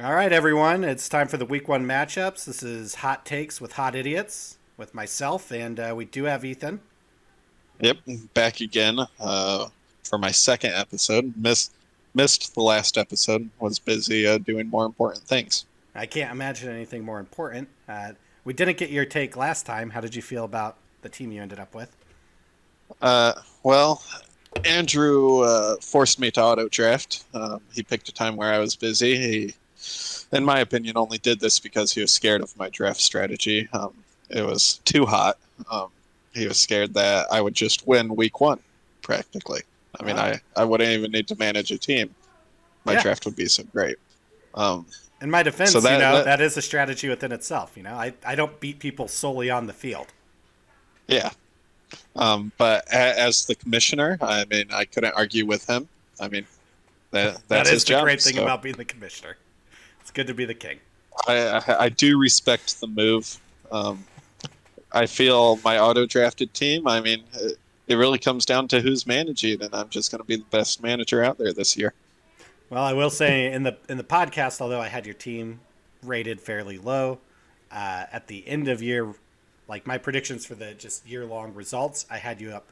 All right, everyone. It's time for the week one matchups. This is Hot Takes with Hot Idiots with myself, and we do have Ethan. Yep, back again for my second episode. Missed the last episode. Was busy doing more important things. I can't imagine anything more important. We didn't get your take last time. How did you feel about the team you ended up with? Uh, well, Andrew forced me to auto draft. He picked a time where I was busy. He, in my opinion, only did this because he was scared of my draft strategy. It was too hot. Um, he was scared that I would just win week one, practically. I mean, Oh, I wouldn't even need to manage a team. My yeah. draft would be so great. Um, In my so defense, that that is a strategy within itself. I don't beat people solely on the field. yeah. But as the commissioner, I mean, I couldn't argue with him. I mean, That that's his is the job. great thing So about being the commissioner. It's good to be the king. I do respect the move. Um, I feel my auto drafted team. I mean, it really comes down to who's managing, and I'm just going to be the best manager out there this year. Well, I will say in the podcast, although I had your team rated fairly low, at the end of year, like my predictions for the just year long results, I had you up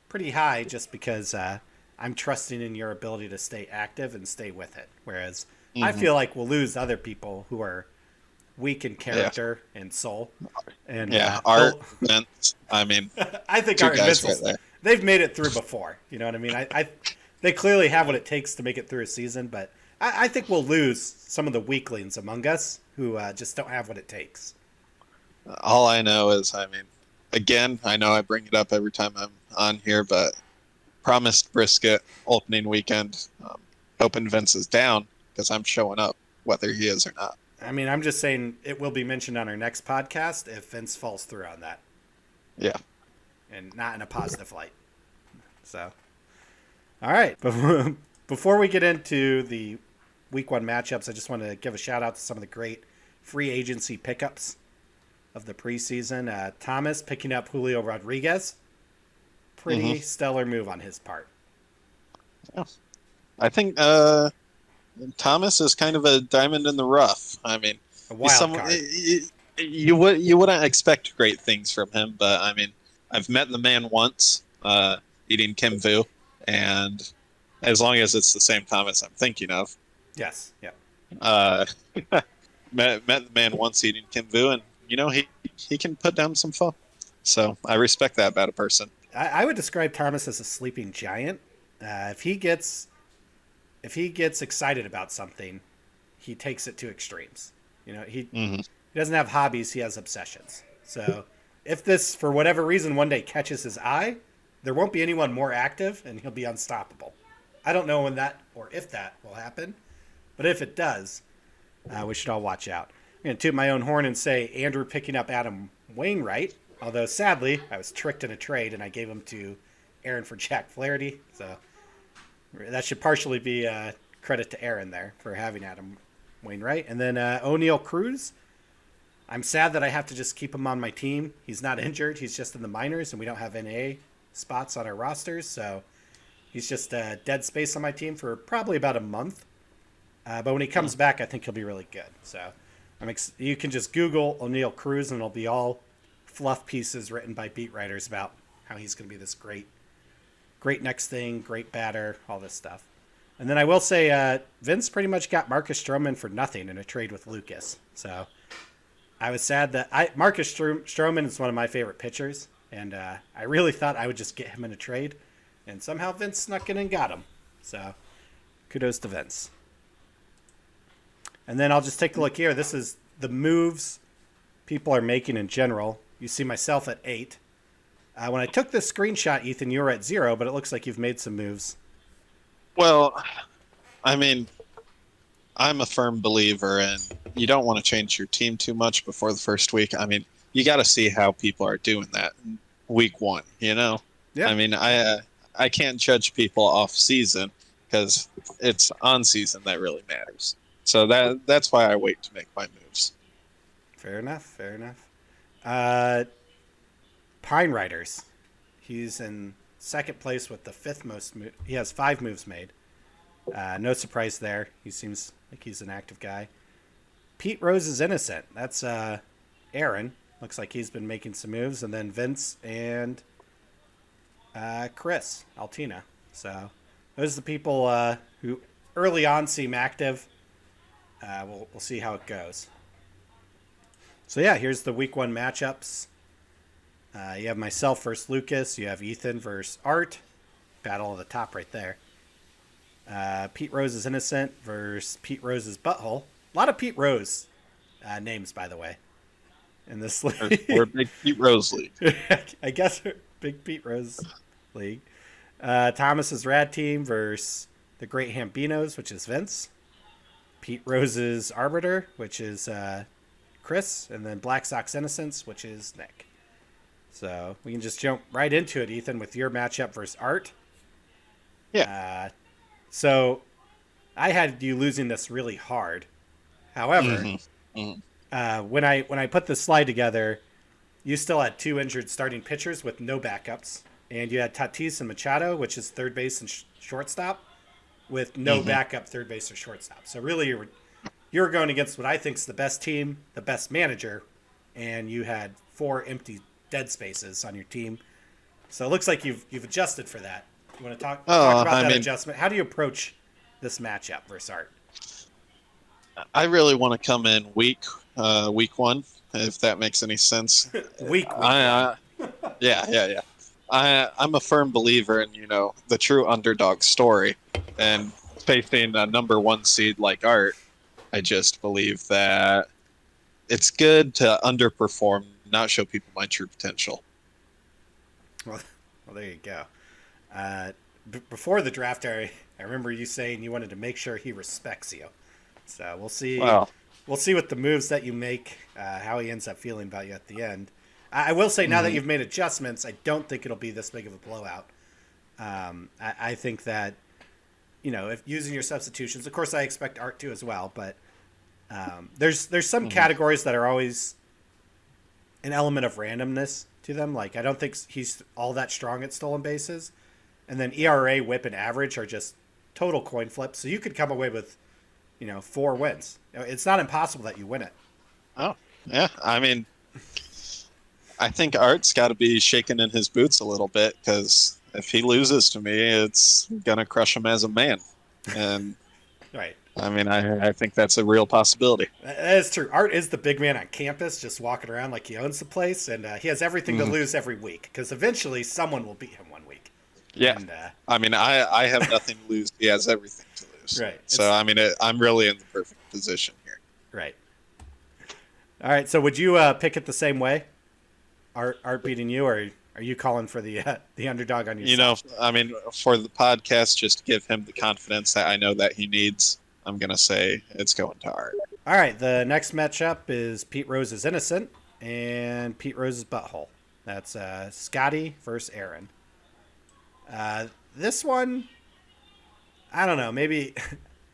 pretty high just because I'm trusting in your ability to stay active and stay with it. Whereas I Hmm. feel like we'll lose other people who are weak in Yeah, character and soul, and yeah. Art, they'll. Vince. I mean, I think two our guys right invincibles, there. they've made it through before. You know what I mean? They clearly have what it takes to make it through a season, but I think we'll lose some of the weaklings among us who just don't have what it takes. All I know is, I mean, again, I know I bring it up every time I'm on here, but promised brisket opening weekend. Hoping Vince is down because I'm showing up, whether he is or not. I mean, I'm just saying it will be mentioned on our next podcast if Vince falls through on that Yeah. and not in a positive light. So, all right. Before we get into the week one matchups, I just want to give a shout out to some of the great free agency pickups of the preseason. Thomas picking up Julio Rodriguez. Hmm. Pretty stellar move on his part. Yeah. I think Thomas is kind of a diamond in the rough. I mean, A he's wild some card. you wouldn't expect great things from him, but I mean, I've met the man once, eating Kim Vu, and as long as it's the same Thomas I'm thinking of, Yes. Yep. uh, met the man once eating Kim Vu, and he can put down some pho. So I respect that about a person. I would describe Thomas as a sleeping giant. If he gets excited about something, he takes it to extremes. Hmm. He doesn't have hobbies, he has obsessions. So if this, for whatever reason, one day catches his eye, there won't be anyone more active and he'll be unstoppable. I don't know when that or if that will happen, but if it does, we should all watch out. I'm going to toot my own horn and say Andrew picking up Adam Wainwright, although sadly, I was tricked in a trade and I gave him to Aaron for Jack Flaherty. So that should partially be credit to Aaron there for having Adam Wainwright. And then O'Neill Cruz, I'm sad that I have to just keep him on my team. He's not injured. He's just in the minors, and we don't have NA spots on our rosters. So he's just dead space on my team for probably about a month. But when he comes back, I think he'll be really good. So you can just Google O'Neill Cruz, and it'll be all fluff pieces written by beat writers about how he's going to be this great next thing, great batter, all this stuff. And then I will say, Vince pretty much got Marcus Stroman for nothing in a trade with Lucas. So I was sad that Marcus Stroman is one of my favorite pitchers, and I really thought I would just get him in a trade, and somehow Vince snuck in and got him. So kudos to Vince. And then I'll just take a look here. This is the moves people are making in general. You see myself at 8. When I took this screenshot, Ethan, you were at 0, but it looks like you've made some moves. Well, I mean, I'm a firm believer in you don't want to change your team too much before the first week. I mean, you got to see how people are doing that in week one. Yeah, I mean, I can't judge people off season because it's on season that really matters. So that's why I wait to make my moves. fair enough. Fair enough. Uh, Pine Riders. He's in second place with the fifth most. He has 5 moves made. No surprise there. He seems like he's an active guy. Pete Rose is innocent. That's Aaron. Looks like he's been making some moves. And then Vince and Chris Altina. So those are the people who early on seem active. We'll see how it goes. So yeah, here's the week 1 matchups. You have myself versus Lucas. You have Ethan versus Art. Battle of the top right there. Pete Rose is innocent versus Pete Rose's butthole. A lot of Pete Rose names, by the way, in this league. Or Big Pete Rose League. I guess Big Pete Rose League. Thomas's Rad Team versus the Great Hambinos, which is Vince. Pete Rose's Arbiter, which is Chris. And then Black Sox Innocence, which is Nick. So we can just jump right into it, Ethan, with your matchup versus Art. Yeah. So I had you losing this really hard. However, when I put this slide together, you still had 2 injured starting pitchers with no backups, and you had Tatis and Machado, which is third base and shortstop, with no backup third base or shortstop. So really, you were going against what I think is the best team, the best manager, and you had 4 empty dead spaces on your team. So it looks like you've adjusted for that. You want to talk about that adjustment? How do you approach this matchup versus Art? I really want to come in week 1, if that makes any sense. week yeah. I'm a firm believer in, the true underdog story. And facing a number 1 seed like Art, I just believe that it's good to underperform, not show people my true potential. Well, there you go. Before the draft, I remember you saying you wanted to make sure he respects you. So we'll see. Wow. We'll see what the moves that you make, how he ends up feeling about you at the end. I will say now that you've made adjustments, I don't think it'll be this big of a blowout. I think that, if using your substitutions, of course I expect Art to as well, but there's some categories that are always an element of randomness to them. Like, I don't think he's all that strong at stolen bases. And then ERA, whip, and average are just total coin flips. So you could come away with, 4 wins. It's not impossible that you win it. Oh, yeah. I mean, I think Art's got to be shaking in his boots a little bit, because if he loses to me, it's going to crush him as a man. And right. I mean, I think that's a real possibility. That is true. Art is the big man on campus, just walking around like he owns the place, and he has everything to lose every week, because eventually someone will beat him one week. Yeah. And, I mean, I have nothing to lose. He has everything to lose. Right. So, I mean, I'm really in the perfect position here. Right. All right. So would you pick it the same way? Art beating you, or are you calling for the underdog on your side? I mean, for the podcast, just to give him the confidence that I know that he needs, I'm going to say it's going to Art. All right. The next matchup is Pete Rose's Innocent and Pete Rose's Butthole. That's Scotty versus Aaron. This one, I don't know. Maybe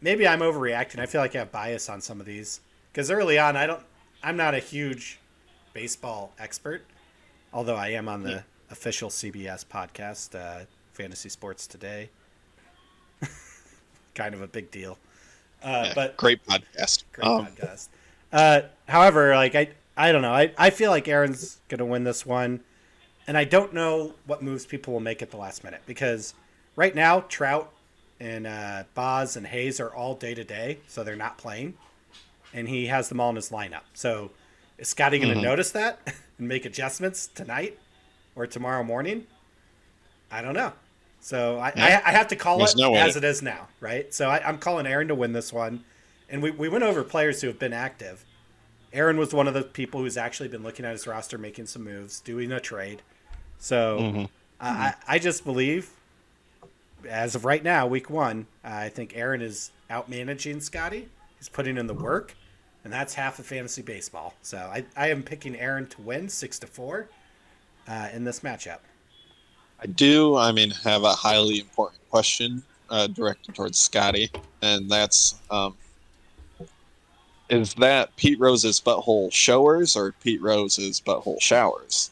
I'm overreacting. I feel like I have bias on some of these, because early on, I'm not a huge baseball expert, although I am on the official CBS podcast, Fantasy Sports Today. Kind of a big deal. But great podcast. Great podcast. However, like I don't know. I feel like Aaron's going to win this one. And I don't know what moves people will make at the last minute, because right now Trout and Boz and Hayes are all day-to-day, so they're not playing. And he has them all in his lineup. So is Scotty going to notice that and make adjustments tonight or tomorrow morning? I don't know. So I have to call it as it is now, right? So I'm calling Aaron to win this one. And we went over players who have been active. Aaron was one of the people who's actually been looking at his roster, making some moves, doing a trade. So I just believe, as of right now, week 1, I think Aaron is out-managing Scotty. He's putting in the work, and that's half of fantasy baseball. So I am picking Aaron to win 6-4 in this matchup. I do, have a highly important question directed towards Scotty, and that's, is that Pete Rose's butthole showers or Pete Rose's butthole showers?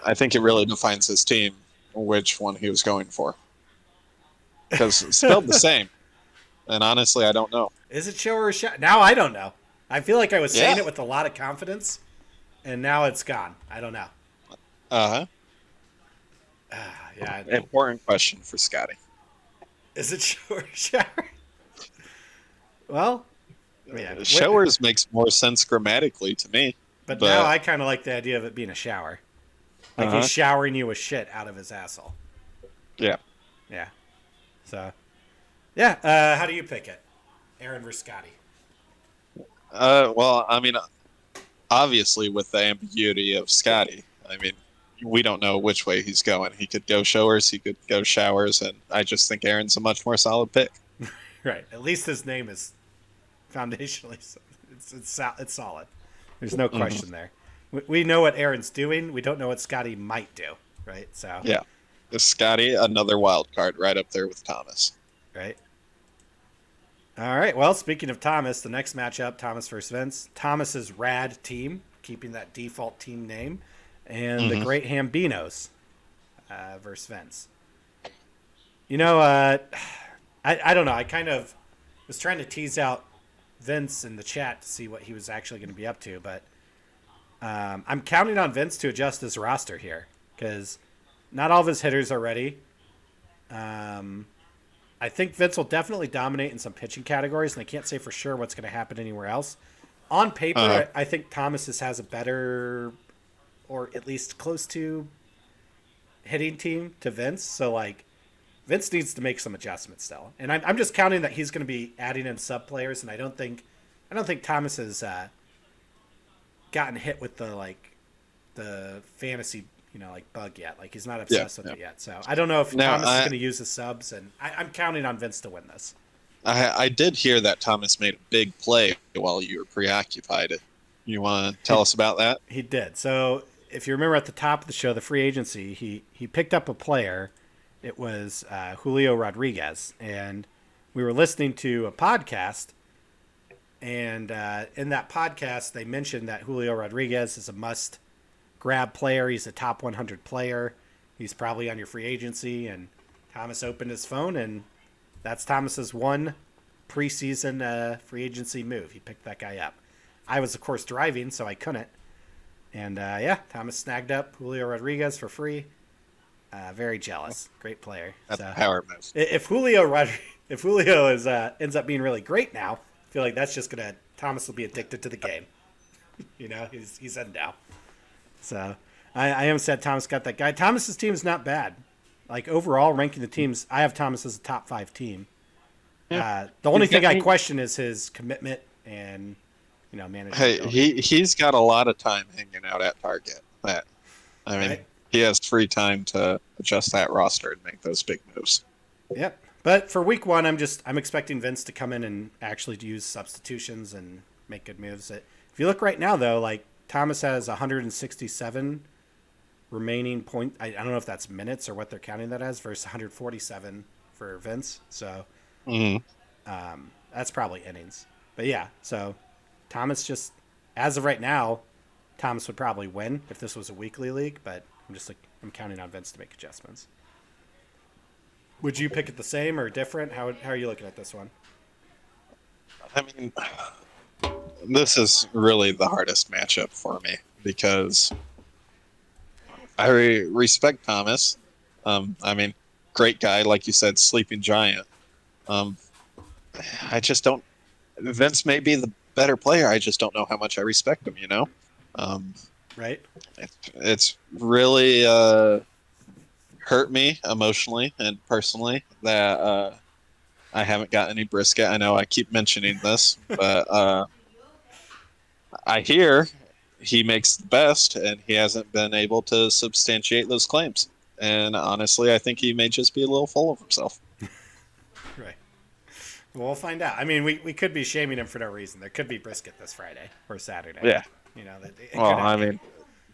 I think it really defines his team, which one he was going for. Because it's spelled the same. And honestly, I don't know. Is it shower or shower? Now I don't know. I feel like I was Yeah. saying it with a lot of confidence, and now it's gone. I don't know. Uh-huh. Yeah. Important question for Scotty. Is it shower or shower? Well, yeah. Showers makes more sense grammatically to me, But now but I kind of like the idea of it being a shower. Like he's uh-huh. showering you with shit out of his asshole. Yeah. Yeah. So, yeah. How do you pick it? Aaron versus Scotty. Well, I mean, obviously with the ambiguity of Scotty, I mean, we don't know which way he's going. He could go showers, he could go showers, and I just think Aaron's a much more solid pick. Right. At least his name is foundationally. It's solid. There's no Hmm. question there. We know what Aaron's doing. We don't know what Scotty might do. Right. So. Yeah. Scotty, another wild card right up there with Thomas. Right. All right. Well, speaking of Thomas, the next matchup, Thomas versus Vince. Thomas's rad team, keeping that default team name, and the Hmm. Great Hambinos versus Vince. You know, I don't know. I kind of was trying to tease out Vince in the chat to see what he was actually going to be up to, but I'm counting on Vince to adjust his roster here because not all of his hitters are ready. Um, I think Vince will definitely dominate in some pitching categories, and I can't say for sure what's going to happen anywhere else. On Uh, paper, I think Thomas has a better, or at least close to, hitting team to Vince. So, like, Vince needs to make some adjustments still, and I'm just counting that he's going to be adding in sub players, and I don't think Thomas has gotten hit with the fantasy like bug yet. Like he's not yeah, obsessed with yeah. it yet. So I don't know if Now, Thomas is going to use his subs, and I'm counting on Vince to win this. I did hear that Thomas made a big play while you were preoccupied. You want to tell He us about that? he did. So if you remember at the top of the show, the free agency, he picked up a player. It was Julio Rodriguez, and we were listening to a podcast. And in that podcast, they mentioned that Julio Rodriguez is a must grab player. He's a top 100 player. He's probably on your free agency. And Thomas opened his phone, and that's Thomas's one preseason free agency move. He picked that guy up. I was, of course, driving, so I couldn't. And yeah, Thomas snagged up Julio Rodriguez for free. Very jealous. Great player. That's a So power move. if Julio is ends up being really great now, I feel like that's just gonna Thomas will be addicted to the game. He's in now. So I am sad Thomas got that guy. Thomas's team is not bad. Like overall, ranking the teams, I have Thomas as a top 5 team. Yeah. The only He's thing got- I question is his commitment and management Hey, ability. he's got a lot of time hanging out at Target. That I mean, Right? he has free time to adjust that roster and make those big moves. Yep. But for week 1, I'm expecting Vince to come in and actually use substitutions and make good moves. If you look right now though, like Thomas has 167 remaining point. I don't know if that's minutes or what they're counting that as versus 147 for Vince. So Hmm. that's probably innings. But yeah, so Thomas just as of right now, Thomas would probably win if this was a weekly league. But I'm counting on Vince to make adjustments. Would you pick it the same or different? How are you looking at this one? I mean, this is really the hardest matchup for me because I respect Thomas. I mean, great guy, like you said, sleeping giant. Um, I just don't. Vince may be the better player. I just don't know how much I respect him. Um, Right? it's really hurt me emotionally and personally that I haven't got any brisket. I know I keep mentioning this, but I hear he makes the best, and he hasn't been able to substantiate those claims. And honestly, I think he may just be a little full of himself. Right. Well, we'll find out. I mean, we could be shaming him for no reason. There could be brisket this Friday or Saturday. Yeah. It Well, could I happen. mean,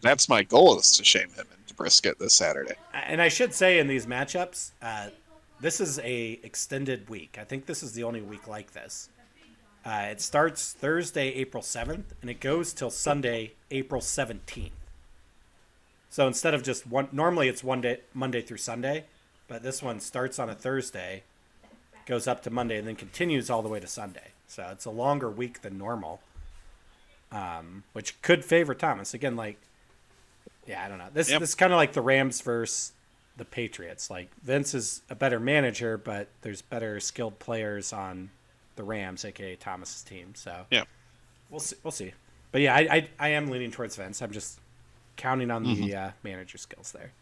that's my goal is to shame him into brisket this Saturday. And I should say in these matchups, this is a extended week. I think this is the only week like this. It starts Thursday, April 7th, and it goes till Sunday, April 17th. So instead of just one, normally it's one day, Monday through Sunday, but this one starts on a Thursday, goes up to Monday, and then continues all the way to Sunday. So it's a longer week than normal, which could favor Thomas. Again, like, yeah, I don't know. This is kind of like the Rams versus the Patriots. Like, Vince is a better manager, but there's better skilled players on the Rams, aka Thomas's team. So Yeah. we'll see. We'll see. But yeah, I am leaning towards Vince. I'm just counting on the manager skills there.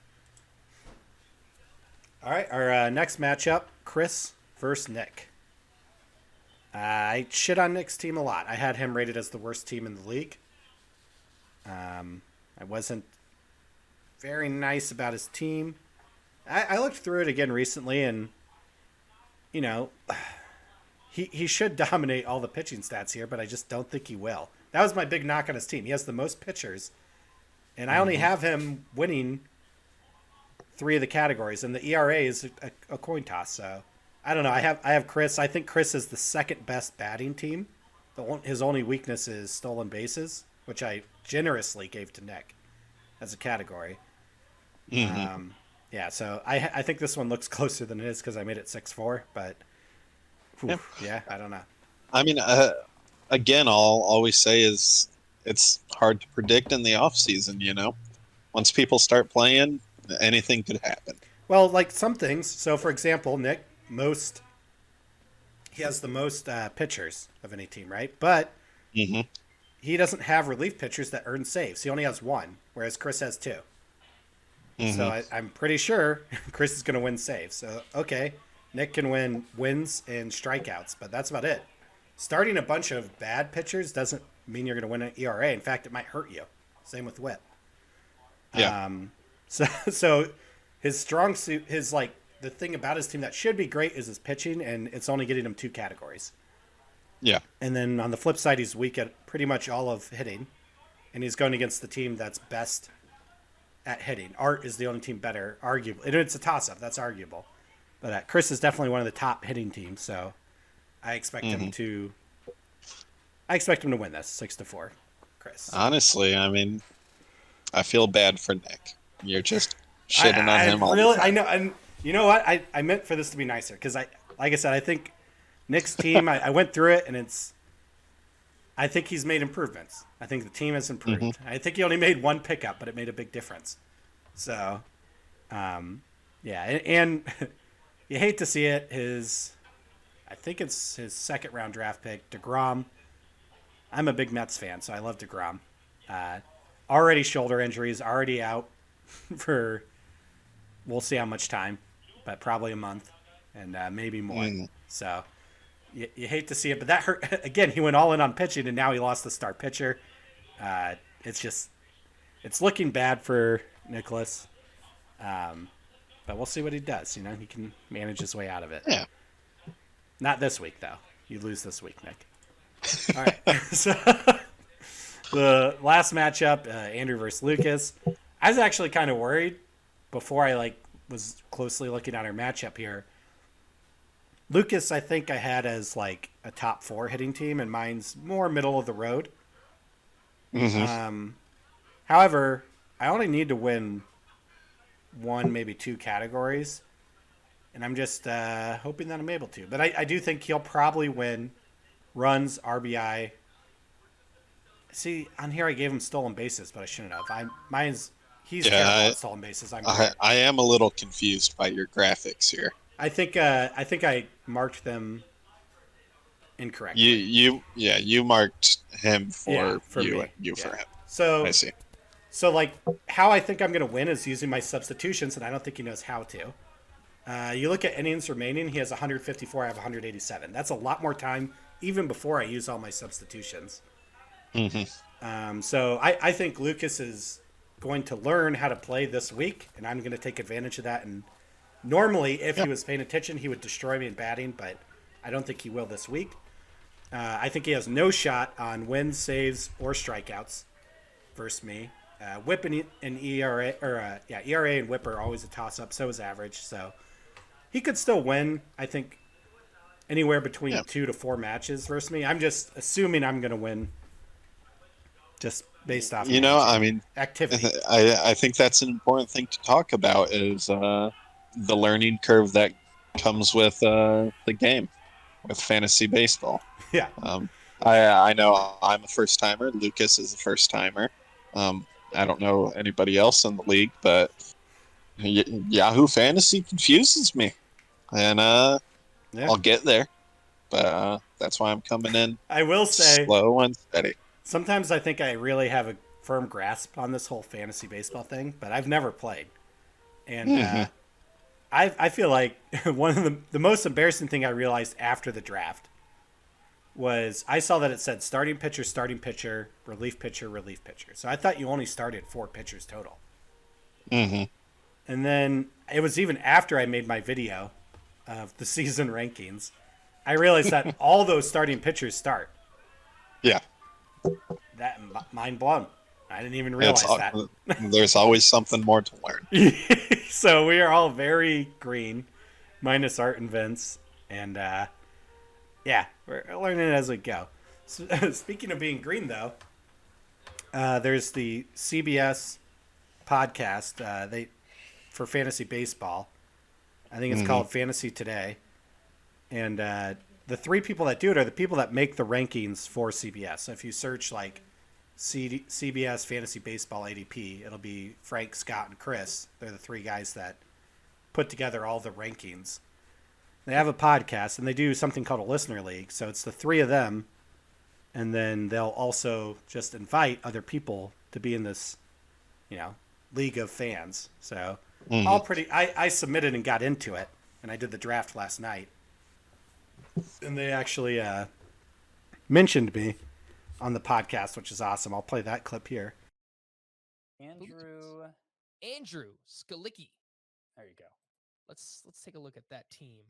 All right, our next matchup, Chris versus Nick. I shit on Nick's team a lot. I had him rated as the worst team in the league. I wasn't very nice about his team. I looked through it again recently, and, you know, he should dominate all the pitching stats here, but I just don't think he will. That was my big knock on his team. He has the most pitchers, and I only have him winning 3 of the categories, and the ERA is a coin toss. So I don't know. I have Chris. I think Chris is the second best batting team. His only weakness is stolen bases, which I generously gave to Nick as a category. Yeah, so I think this one looks closer than it is because I made it 6-4, but yeah, I don't know. I mean, again, I'll always say is it's hard to predict in the off season. You know, once people start playing, anything could happen. Well, like some things. So, for example, Nick, he has the most pitchers of any team, right? But he doesn't have relief pitchers that earn saves. He only has 1, whereas Chris has 2. So I'm pretty sure Chris is going to win saves. So, okay, Nick can win wins and strikeouts, but that's about it. Starting a bunch of bad pitchers doesn't mean you're going to win an ERA. In fact, it might hurt you. Same with whip. Yeah. So his strong suit, the thing about his team that should be great is his pitching, and it's only getting him 2 categories. Yeah. And then on the flip side, he's weak at pretty much all of hitting, and he's going against the team that's best at hitting. Art is the only team better, arguable. And it's a toss-up. That's arguable. But Chris is definitely one of the top hitting teams, so I expect him to. I expect him to win this 6-4, Chris. Honestly, I mean, I feel bad for Nick. You're just shitting on him all the time. I know, and you know what? I meant for this to be nicer because like I said, I think Nick's team. I went through it, and I think he's made improvements. I think the team has improved. I think he only made 1 pickup, but it made a big difference. So, yeah, and you hate to see it. I think it's his 2nd round draft pick, DeGrom. I'm a big Mets fan, so I love DeGrom. Already shoulder injuries, already out for, we'll see how much time, but probably a month and maybe more. So you hate to see it, but that hurt. Again, he went all in on pitching, and now he lost the star pitcher. It's looking bad for Nicholas. But we'll see what he does. You know, he can manage his way out of it. Yeah. Not this week, though. You lose this week, Nick. All right. So the last matchup, Andrew versus Lucas. I was actually kind of worried before I was closely looking at our matchup here. Lucas, I think I had as like a top 4 hitting team, and mine's more middle of the road. However, I only need to win 1, maybe 2 categories, and I'm just hoping that I'm able to. But I do think he'll probably win runs, RBI. See, on here I gave him stolen bases, but I shouldn't have. He's terrible at stolen bases. I am a little confused by your graphics here. I think I marked them incorrectly. You marked him for you me. and you for him. So I see. So like how I think I'm going to win is using my substitutions, and I don't think he knows how to. You look at innings remaining, he has 154, I have 187. That's a lot more time even before I use all my substitutions. So I think Lucas is going to learn how to play this week, and I'm going to take advantage of that. And normally, if he was paying attention, he would destroy me in batting, but I don't think he will this week. I think he has no shot on wins, saves, or strikeouts versus me. Whip and ERA, ERA and Whip are always a toss-up. So is average. So he could still win, I think, anywhere between 2 to 4 matches versus me. I'm just assuming I'm going to win just based off activity. I think that's an important thing to talk about is the learning curve that comes with the game, with fantasy baseball. Yeah. Um, I know I'm a first timer. Lucas is a first timer. I don't know anybody else in the league, but Yahoo Fantasy confuses me, and Yeah. I'll get there. But that's why I'm coming in I will say, slow and steady. sometimes I think I really have a firm grasp on this whole fantasy baseball thing, but I've never played. And Hmm. I feel like one of the most embarrassing thing I realized after the draft was I saw that it said starting pitcher, relief pitcher, relief pitcher. So I thought you only started 4 pitchers total. Hmm. And then it was even after I made my video of the season rankings, I realized that all those starting pitchers start. Yeah, That mind blown. I didn't even it's realize that. there's always something more to learn. So we are all very green, minus Art and Vince, and yeah, we're learning as we go. So, speaking of being green, though, there's the CBS podcast. They for fantasy baseball. I think it's Hmm. called Fantasy Today, and the 3 people that do it are the people that make the rankings for CBS. So if you search like CBS Fantasy Baseball ADP, it'll be Frank, Scott, and Chris. They're the 3 guys that put together all the rankings. They have a podcast and they do something called a listener league. So it's the 3 of them, and then they'll also just invite other people to be in this, league of fans. So Hmm. all pretty. I submitted and got into it, and I did the draft last night, and they actually mentioned me on the podcast, which is awesome. I'll play that clip here. Andrew Skalicki. There you go. Let's take a look at that team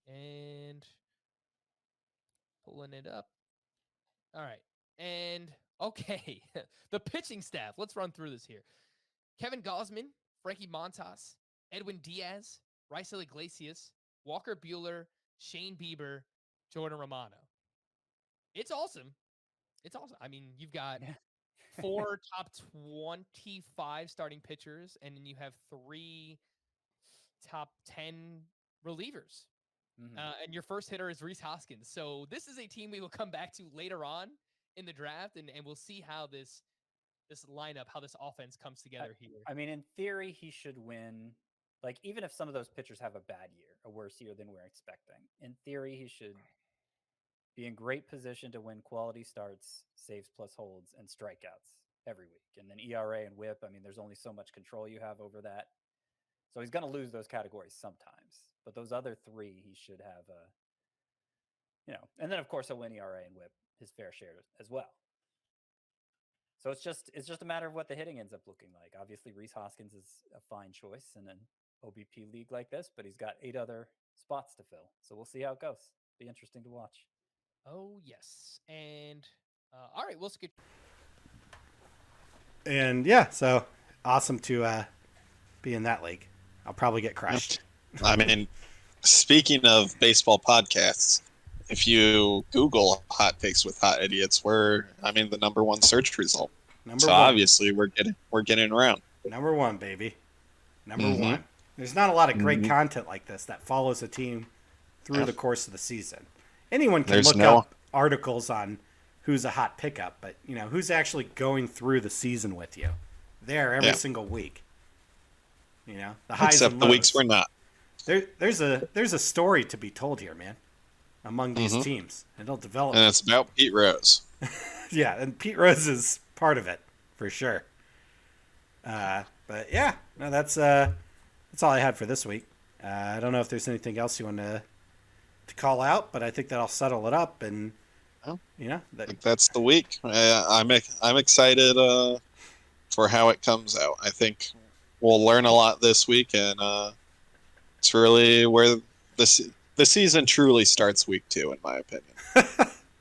and pulling it up. All right. And okay, the pitching staff. Let's run through this here. Kevin Gausman, Frankie Montas, Edwin Diaz, Raisel Iglesias, Walker Buehler, Shane Bieber, Jordan Romano. It's awesome. It's awesome. I mean, you've got 4 top 25 starting pitchers, and then you have 3 top 10 relievers. Mhm. And your first hitter is Rhys Hoskins. So this is a team we will come back to later on in the draft, and we'll see how this lineup, how this offense comes together here. I mean, in theory, he should win. Like, even if some of those pitchers have a bad year, a worse year than we're expecting, in theory, he should be in great position to win quality starts, saves plus holds, and strikeouts every week. And then ERA and WHIP. I mean, there's only so much control you have over that. So he's going to lose those categories sometimes. But those other 3, he should have and then of course he'll win ERA and WHIP his fair share as well. So it's just a matter of what the hitting ends up looking like. Obviously, Rhys Hoskins is a fine choice in an OBP league like this, but he's got 8 other spots to fill. So we'll see how it goes. Be interesting to watch. Oh, yes. And all right, we'll skip. And yeah, so awesome to be in that league. I'll probably get crushed. I mean, speaking of baseball podcasts, if you Google Hot Takes with Hot Idiots, we're the #1 search result. Number So one. obviously we're getting around. Number 1, baby. Number Mhm. 1. There's not a lot of great Mhm. content like this that follows a team through Yeah. the course of the season. Anyone can There's look no- up articles on who's a hot pickup, but who's actually going through the season with you there every Yeah. single week. The highs Except and the lows. weeks we're not. There's a story to be told here, man, among these Mhm. teams. It'll develop. And it's about Pete Rose. Yeah, and Pete Rose is part of it for sure. But yeah, no, that's all I had for this week. I don't know if there's anything else you want to call out, but I think that'll settle it up. And Oh. I that, think that's the week. I'm excited for how it comes out. I think we'll learn a lot this week, and it's really where the season truly starts week 2, in my opinion.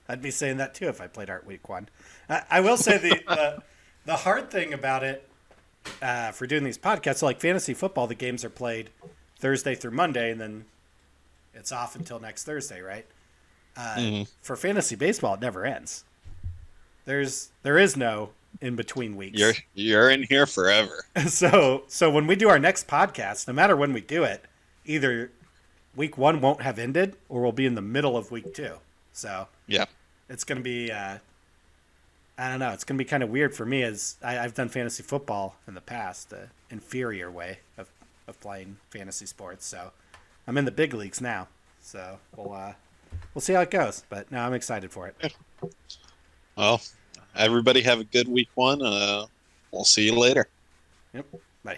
I'd be saying that too if I played Art Week 1. I will say the hard thing about it for doing these podcasts, so like fantasy football, the games are played Thursday through Monday, and then it's off until next Thursday, right? For fantasy baseball, it never ends. There is no in between weeks. You're in here forever. So when we do our next podcast, no matter when we do it, either week 1 won't have ended, or we'll be in the middle of week 2. So Yeah. it's going to be, I don't know. It's going to be kind of weird for me, as I've done fantasy football in the past, the inferior way of playing fantasy sports. So I'm in the big leagues now. So we'll see how it goes. But no, I'm excited for it. Well, everybody have a good week 1. We'll see you later. Yep. Bye.